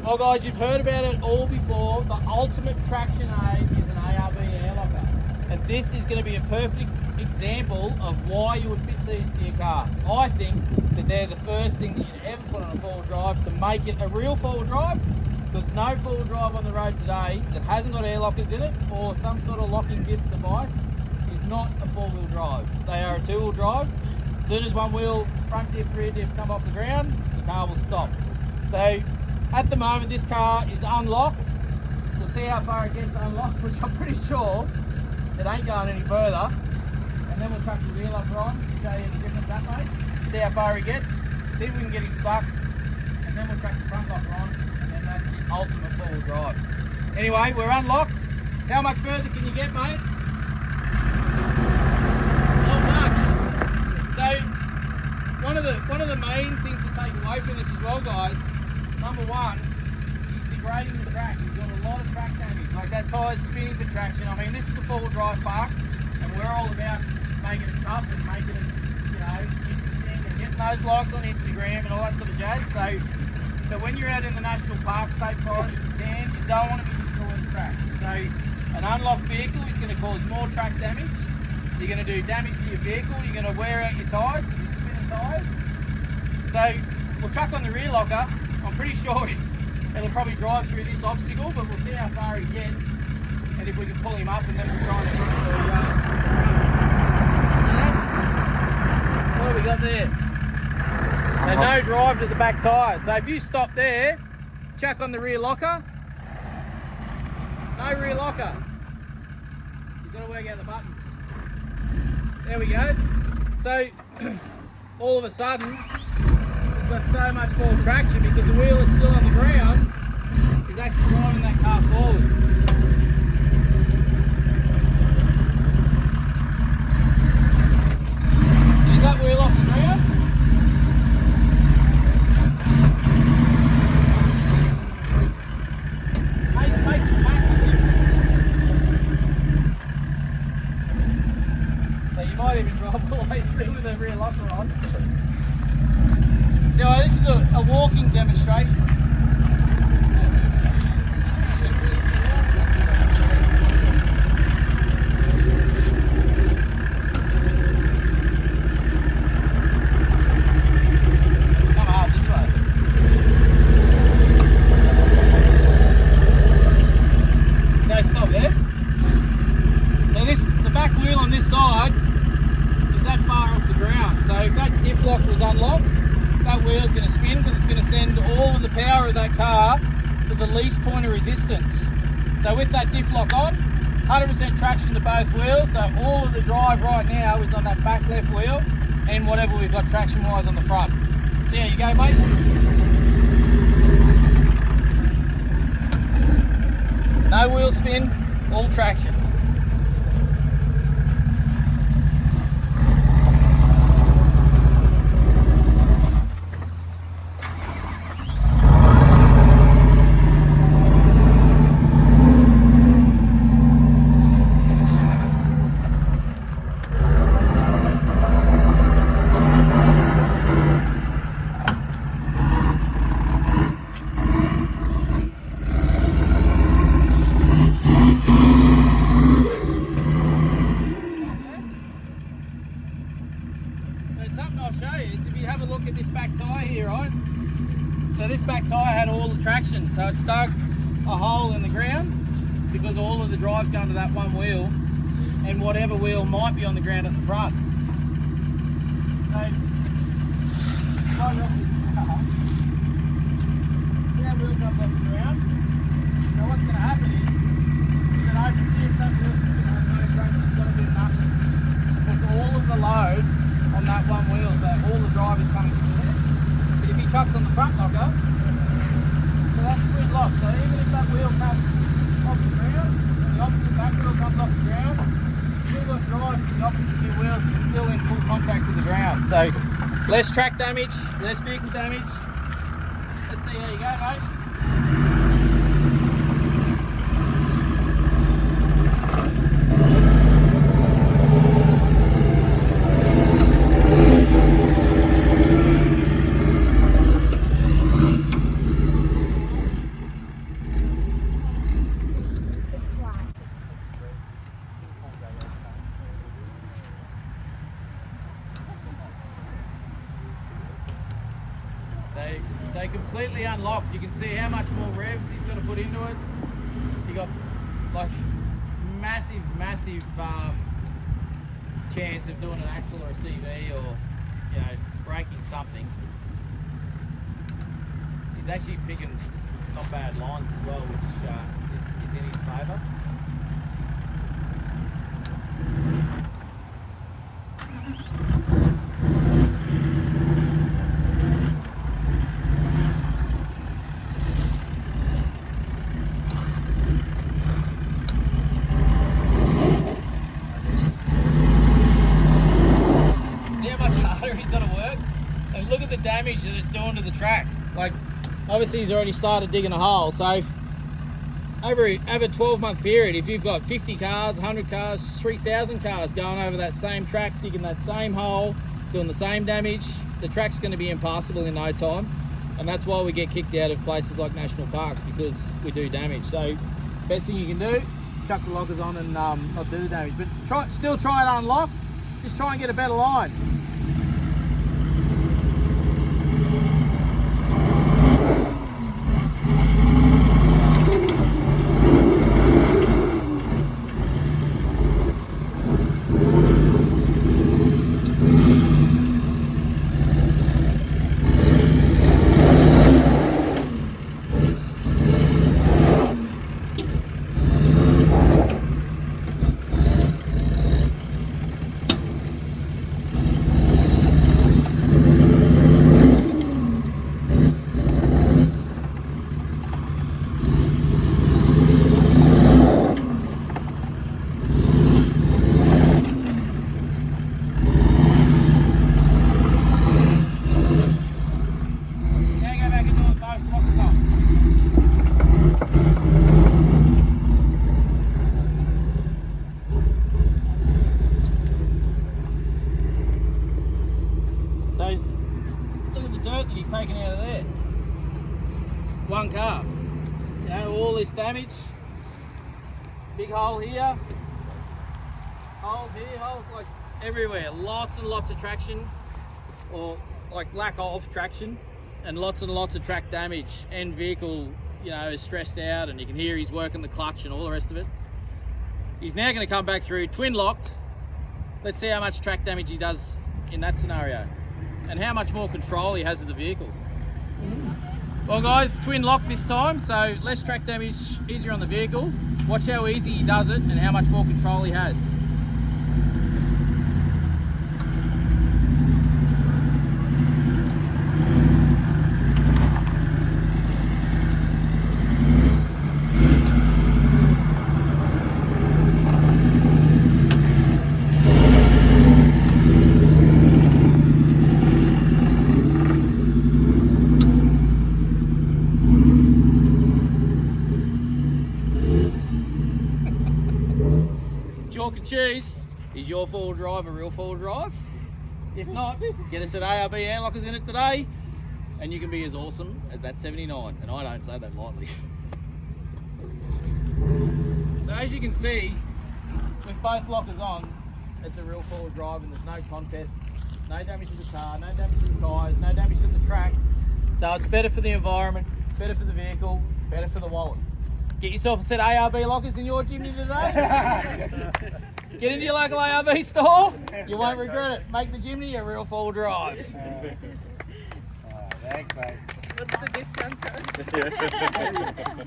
Well guys, you've heard about it all before. The ultimate traction aid is an ARB air locker. And this is going to be a perfect example of why you would fit these to your car. I think that they're the first thing that you'd ever put on a four-wheel drive to make it a real four-wheel drive. There's no four-wheel drive on the road today that hasn't got air lockers in it or some sort of locking gift device is not a four-wheel drive. They are a two-wheel drive. As soon as one wheel, front diff, rear diff, come off the ground, the car will stop. So at the moment this car is unlocked. We'll see how far it gets unlocked, which I'm pretty sure it ain't going any further. And then we'll chuck the rear locker on to show you the difference that makes. See how far he gets, see if we can get him stuck, and then we'll chuck the front locker on, and then that's the ultimate four-wheel drive. Anyway, we're unlocked. How much further can you get, mate? Not much. So one of the main things to take away from this as well, guys, number one, he's degrading the track. He's got a lot of track damage. Like that tyre's spinning for traction. I mean, this is a four-wheel drive park, and we're all about making it tough and making it, you know, interesting and getting those likes on Instagram and all that sort of jazz. So, but when you're out in the national park, state forest, sand, you don't want to be destroying the track. So, an unlocked vehicle is going to cause more track damage. You're going to do damage to your vehicle. You're going to wear out your tyres, your spinning tyres. So, we'll chuck on the rear locker. I'm pretty sure it'll probably drive through this obstacle, but we'll see how far he gets and if we can pull him up, and then we'll try and put what have we got there? So no drive to the back tyre. So if you stop there, chuck on the rear locker. No rear locker. You've got to work out the buttons. There we go. So all of a sudden, it's got so much more traction because the wheel is still on the ground. Is actually driving that car forward. Is that wheel off the ground? Make it massive difference. So you might even drive all the way through with the rear locker on. Now this is a walking demonstration. So with that diff lock on, 100% traction to both wheels, so all of the drive right now is on that back left wheel and whatever we've got traction wise on the front. See how you go, mate? No wheel spin, all traction. So it's dug a hole in the ground because all of the drive's going to that one wheel and whatever wheel might be on the ground at the front. So, right off this car, see that wheel comes off the ground. Now what's going to happen is it opens this, that wheel's going to have no traction, it's got to do nothing. It puts all of the load on that one wheel, so all the drive is coming from there. But if he chucks on the front locker, so that's split lock, so even if that wheel comes off the ground, the opposite back wheel comes off the ground, you've still got drive to the opposite two wheels, but still in full contact with the ground. So less track damage, less vehicle damage. Let's see how you go, mate. completely unlocked. You can see how much more revs he's going to put into it. You got like massive chance of doing an axle or a CV or, you know, breaking something. He's actually picking not bad lines as well, which is in his favour. Look at the damage that it's doing to the track. Like, obviously he's already started digging a hole, so over a 12-month period, if you've got 50 cars, 100 cars, 3,000 cars going over that same track, digging that same hole, doing the same damage, the track's going to be impassable in no time. And that's why we get kicked out of places like national parks, because we do damage. So best thing you can do, chuck the lockers on and not do the damage. But still try to unlock, just try and get a better line. Taken out of there. One car. You know, all this damage. Big hole here. Holes here, holes like everywhere. Lots and lots of traction, or like lack of traction, and lots of track damage. End vehicle, you know, is stressed out, and you can hear he's working the clutch and all the rest of it. He's now going to come back through twin locked. Let's see how much track damage he does in that scenario, and how much more control he has of the vehicle. Well guys, twin lock this time, so less track damage, easier on the vehicle. Watch how easy he does it and how much more control he has. Chalk and cheese. Is your four-wheel drive a real four-wheel drive? If not, get us at ARB Air Lockers in it today, and you can be as awesome as that 79, and I don't say that lightly. So as you can see, with both lockers on, it's a real four-wheel drive and there's no contest, no damage to the car, no damage to the tyres, no damage to the track. So it's better for the environment, better for the vehicle, better for the wallet. Get yourself a set of ARB lockers in your Jimny today. Get into your local ARB store. You won't regret it. Make the Jimny a real four-wheel drive. Thanks, mate. What's the discount code?